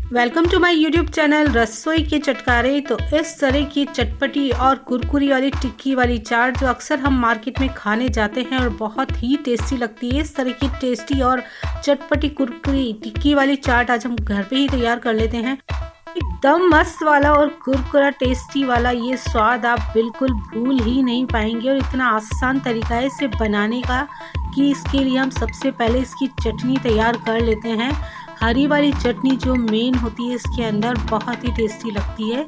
Welcome to my YouTube channel Rasoi Ke चटकारे। तो इस तरह की चटपटी और कुरकुरी वाली टिक्की वाली चाट जो अक्सर हम मार्केट में खाने जाते हैं और बहुत ही टेस्टी लगती है, इस तरह की टेस्टी और चटपटी कुरकुरी टिक्की वाली चाट आज हम घर पे ही तैयार कर लेते हैं। एकदम मस्त वाला और कुरकुरा टेस्टी वाला ये स्वाद आप बिल्कुल भूल ही नहीं पाएंगे और इतना आसान तरीका है इसे बनाने का कि इसके लिए हम सबसे पहले इसकी चटनी तैयार कर लेते हैं। हरी वाली चटनी जो मेन होती है इसके अंदर बहुत ही टेस्टी लगती है।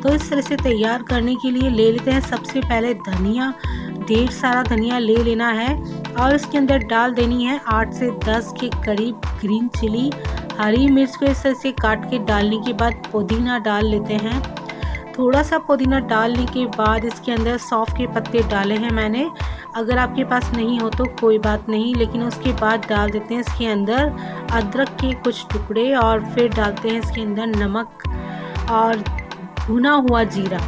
तो इस तरह से तैयार करने के लिए ले लेते हैं सबसे पहले धनिया। ढेर सारा धनिया ले लेना है और इसके अंदर डाल देनी है 8 से 10 के करीब ग्रीन चिली। हरी मिर्च को इस तरह से काट के डालने के बाद पुदीना डाल लेते हैं। थोड़ा सा पुदीना डालने के बाद इसके अंदर सौंफ के पत्ते डाले हैं मैंने। अगर आपके पास नहीं हो तो कोई बात नहीं, लेकिन उसके बाद डाल देते हैं इसके अंदर अदरक के कुछ टुकड़े और फिर डालते हैं इसके अंदर नमक और भुना हुआ जीरा।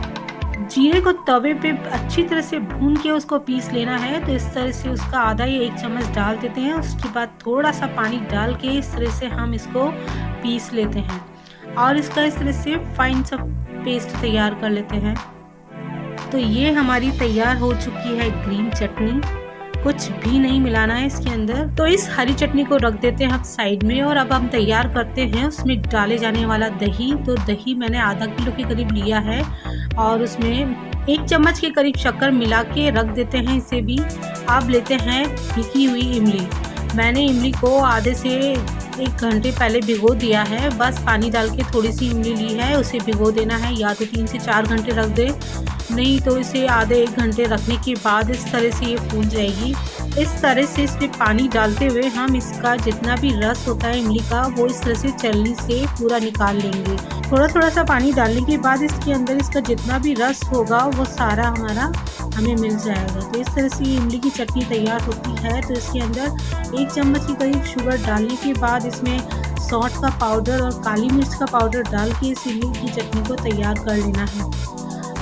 जीरे को तवे पे अच्छी तरह से भून के उसको पीस लेना है। तो इस तरह से उसका आधा या 1 चम्मच डाल देते हैं। उसके बाद थोड़ा सा पानी डाल के इस तरह से हम इसको पीस लेते हैं और इसका इस तरह से फाइन सा पेस्ट तैयार कर लेते हैं। तो ये हमारी तैयार हो चुकी है ग्रीन चटनी। कुछ भी नहीं मिलाना है इसके अंदर। तो इस हरी चटनी को रख देते हैं हम साइड में और अब हम तैयार करते हैं उसमें डाले जाने वाला दही। तो दही मैंने आधा किलो के करीब लिया है और उसमें 1 चम्मच के करीब शक्कर मिला के रख देते हैं इसे भी। अब लेते हैं भिगी हुई इमली। मैंने इमली को आधे से 1 घंटे पहले भिगो दिया है। बस पानी डाल के थोड़ी सी इमली ली है, उसे भिगो देना है। या तो 3 से 4 घंटे रख दे, नहीं तो इसे आधे 1 घंटे रखने के बाद इस तरह से ये फूल जाएगी। इस तरह से इसमें पानी डालते हुए हम इसका जितना भी रस होता है इमली का वो इस तरह से छलनी से पूरा निकाल लेंगे। थोड़ा थोड़ा सा पानी डालने के बाद इसके अंदर इसका जितना भी रस होगा वो सारा हमारा हमें मिल जाएगा। तो इस तरह से इमली की चटनी तैयार होती है। तो इसके अंदर 1 चम्मच के करीब शुगर डालने के बाद इसमें सौंठ का पाउडर और काली मिर्च का पाउडर डाल के इस इमली की चटनी को तैयार कर लेना है।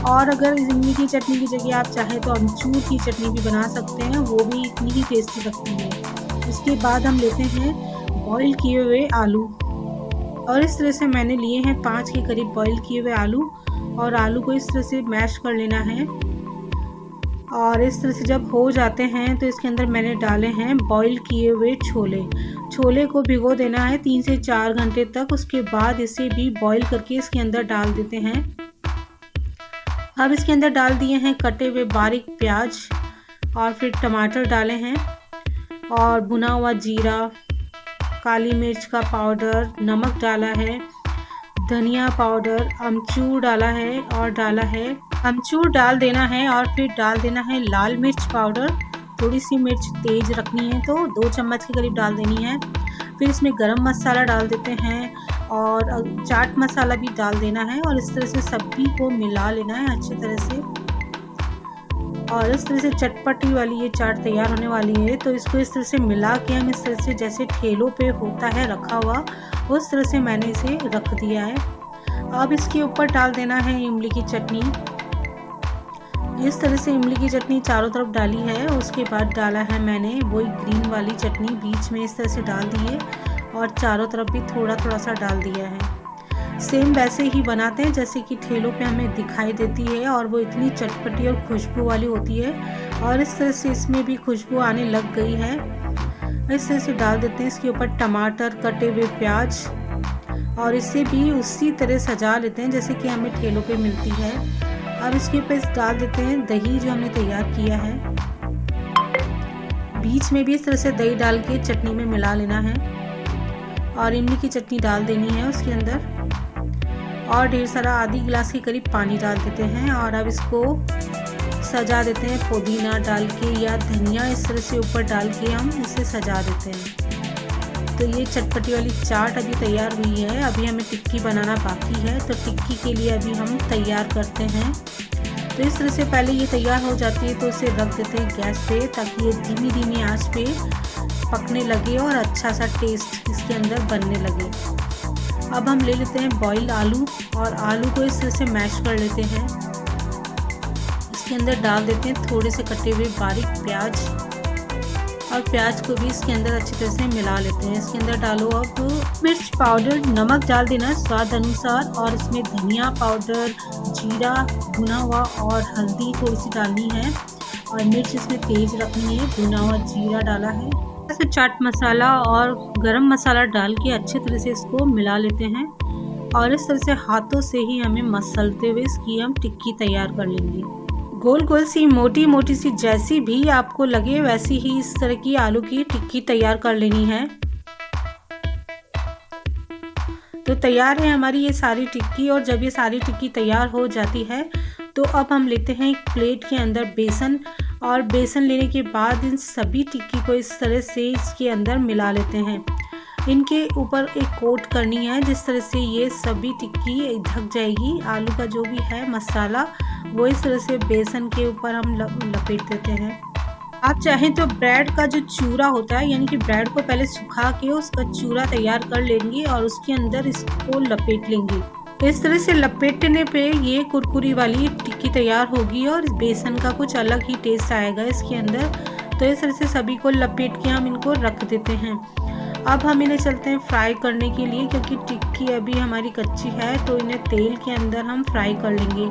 और अगर इस इमली की चटनी की जगह आप चाहें तो अमचूर की चटनी भी बना सकते हैं, वो भी इतनी ही टेस्टी लगती है। उसके बाद हम लेते हैं बॉईल किए हुए आलू और इस तरह से मैंने लिए हैं 5 के करीब बॉईल किए हुए आलू और आलू को इस तरह से मैश कर लेना है। और इस तरह से जब हो जाते हैं तो इसके अंदर मैंने डाले हैं बॉईल किए हुए छोले। छोले को भिगो देना है 3 से 4 घंटे तक। उसके बाद इसे भी बॉईल करके इसके अंदर डाल देते हैं। अब इसके अंदर डाल दिए हैं कटे हुए बारीक प्याज और फिर टमाटर डाले हैं और भुना हुआ जीरा, काली मिर्च का पाउडर, नमक डाला है, धनिया पाउडर, अमचूर डाला है और डाला है अमचूर डाल देना है और फिर डाल देना है लाल मिर्च पाउडर। थोड़ी सी मिर्च तेज रखनी है तो 2 चम्मच के करीब डाल देनी है। फिर इसमें गरम मसाला डाल देते हैं और चाट मसाला भी डाल देना है और इस तरह से सभी को मिला लेना है अच्छी तरह से। और इस तरह से चटपटी वाली ये चाट तैयार होने वाली है। तो इसको इस तरह से मिला के हम इस तरह से जैसे ठेलों पे होता है रखा हुआ, उस तरह से मैंने इसे रख दिया है। अब इसके ऊपर डाल देना है इमली की चटनी। इस तरह से इमली की चटनी चारों तरफ डाली है। उसके बाद डाला है मैंने वही ग्रीन वाली चटनी, बीच में इस तरह से डाल दी है और चारों तरफ भी थोड़ा थोड़ा सा डाल दिया है। सेम वैसे ही बनाते हैं जैसे कि ठेलों पे हमें दिखाई देती है और वो इतनी चटपटी और खुशबू वाली होती है। और इस तरह से इसमें भी खुशबू आने लग गई है। इस तरह से डाल देते हैं इसके ऊपर टमाटर, कटे हुए प्याज और इसे भी उसी तरह सजा लेते हैं जैसे कि हमें ठेलों पे मिलती है। अब इसके ऊपर डाल देते हैं दही जो हमने तैयार किया है। बीच में भी इस तरह से दही डाल के चटनी में मिला लेना है और इमली की चटनी डाल देनी है उसके अंदर और ढेर सारा आधी गिलास के करीब पानी डाल देते हैं। और अब इसको सजा देते हैं पुदीना डाल के या धनिया इस तरह से ऊपर डाल के हम इसे सजा देते हैं। तो ये चटपटी वाली चाट अभी तैयार हुई है। अभी हमें टिक्की बनाना बाकी है। तो टिक्की के लिए अभी हम तैयार करते हैं। तो इस तरह से पहले ये तैयार हो जाती है तो इसे रख देते हैं गैस पे ताकि ये धीमी धीमी आंच पे पकने लगे और अच्छा सा टेस्ट इसके अंदर बनने लगे। अब हम ले लेते हैं बॉइल्ड आलू और आलू को इस तरह से मैश कर लेते हैं। इसके अंदर डाल देते हैं थोड़े से कटे हुए बारीक प्याज और प्याज को भी इसके अंदर अच्छी तरह से मिला लेते हैं। इसके अंदर डालो अब मिर्च पाउडर, नमक डाल देना स्वाद अनुसार, और इसमें धनिया पाउडर, जीरा भुना हुआ और हल्दी थोड़ी सी डालनी है, और मिर्च इसमें तेज रखनी है। भुना हुआ जीरा डाला है, ऐसे चाट मसाला और गरम मसाला डाल के अच्छी तरह से इसको मिला लेते हैं, और इस तरह से हाथों से ही हमें मसलते हुए इसकी हम टिक्की तैयार कर लेंगे। गोल गोल सी मोटी मोटी सी जैसी भी आपको लगे वैसी ही इस तरह की आलू की टिक्की तैयार कर लेनी है। तो तैयार है हमारी ये सारी टिक्की। और जब ये सारी टिक्की तैयार हो जाती है तो अब हम लेते हैं एक प्लेट के अंदर बेसन, और बेसन लेने के बाद इन सभी टिक्की को इस तरह से इसके अंदर मिला लेते हैं। इनके ऊपर एक कोट करनी है, जिस तरह से ये सभी टिक्की ढक जाएगी। आलू का जो भी है मसाला वो इस तरह से बेसन के ऊपर हम लपेट देते हैं। आप चाहें तो ब्रेड का जो चूरा होता है, यानी कि ब्रेड को पहले सुखा के उसका चूरा तैयार कर लेंगे और उसके अंदर इसको लपेट लेंगे। इस तरह से लपेटने पे ये कुरकुरी वाली टिक्की तैयार होगी और बेसन का कुछ अलग ही टेस्ट आएगा इसके अंदर। तो इस तरह से सभी को लपेट के हम इनको रख देते हैं। अब हम इन्हें चलते हैं फ्राई करने के लिए, क्योंकि टिक्की अभी हमारी कच्ची है तो इन्हें तेल के अंदर हम फ्राई कर लेंगे।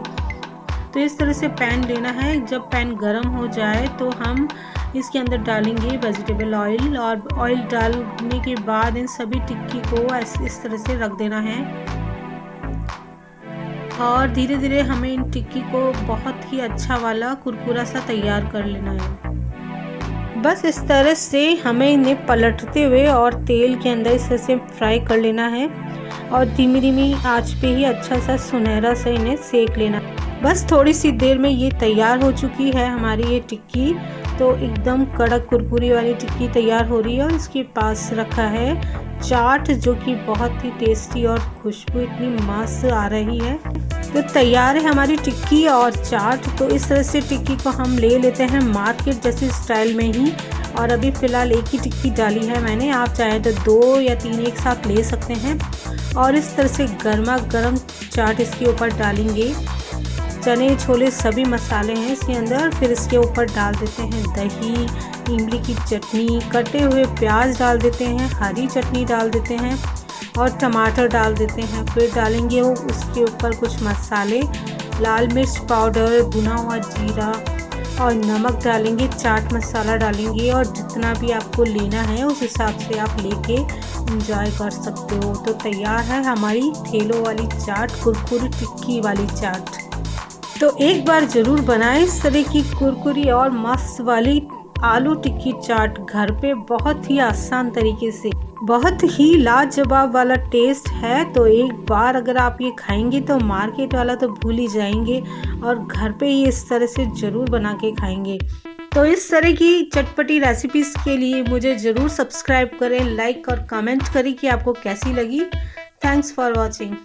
तो इस तरह से पैन लेना है। जब पैन गर्म हो जाए तो हम इसके अंदर डालेंगे वेजिटेबल ऑयल, और ऑयल डालने के बाद इन सभी टिक्की को इस तरह से रख देना है, और धीरे धीरे हमें इन टिक्की को बहुत ही अच्छा वाला कुरकुरा सा तैयार कर लेना है। बस इस तरह से हमें इन्हें पलटते हुए और तेल के अंदर इस तरह से फ्राई कर लेना है, और धीमी धीमी आंच पे ही अच्छा सा सुनहरा सा इन्हें सेक लेना। बस थोड़ी सी देर में ये तैयार हो चुकी है हमारी ये टिक्की। तो एकदम कड़क कुरकुरी वाली टिक्की तैयार हो रही है, और इसके पास रखा है चाट, जो कि बहुत ही टेस्टी और खुशबू इतनी मस्त आ रही है। तो तैयार है हमारी टिक्की और चाट। तो इस तरह से टिक्की को हम ले लेते हैं मार्केट जैसे स्टाइल में ही, और अभी फ़िलहाल एक ही टिक्की डाली है मैंने। आप चाहे तो 2 या 3 एक साथ ले सकते हैं, और इस तरह से गर्मा गर्म चाट इसके ऊपर डालेंगे। चने छोले सभी मसाले हैं इसके अंदर। फिर इसके ऊपर डाल देते हैं दही, इमली की चटनी, कटे हुए प्याज डाल देते हैं, हरी चटनी डाल देते हैं, और टमाटर डाल देते हैं। फिर डालेंगे वो उसके ऊपर कुछ मसाले, लाल मिर्च पाउडर, भुना हुआ जीरा और नमक डालेंगे, चाट मसाला डालेंगे, और जितना भी आपको लेना है उस हिसाब से आप लेके एंजॉय कर सकते हो। तो तैयार है हमारी ठेलों वाली चाट, कुरकुरी टिक्की वाली चाट। तो एक बार ज़रूर बनाएं इस तरह की कुरकुरी और मस्त वाली आलू टिक्की चाट घर पे, बहुत ही आसान तरीके से। बहुत ही लाजवाब वाला टेस्ट है। तो एक बार अगर आप ये खाएंगे तो मार्केट वाला तो भूल ही जाएंगे, और घर पे ही इस तरह से ज़रूर बना के खाएंगे। तो इस तरह की चटपटी रेसिपीज़ के लिए मुझे ज़रूर सब्सक्राइब करें, लाइक और कमेंट करें कि आपको कैसी लगी। Thanks for watching.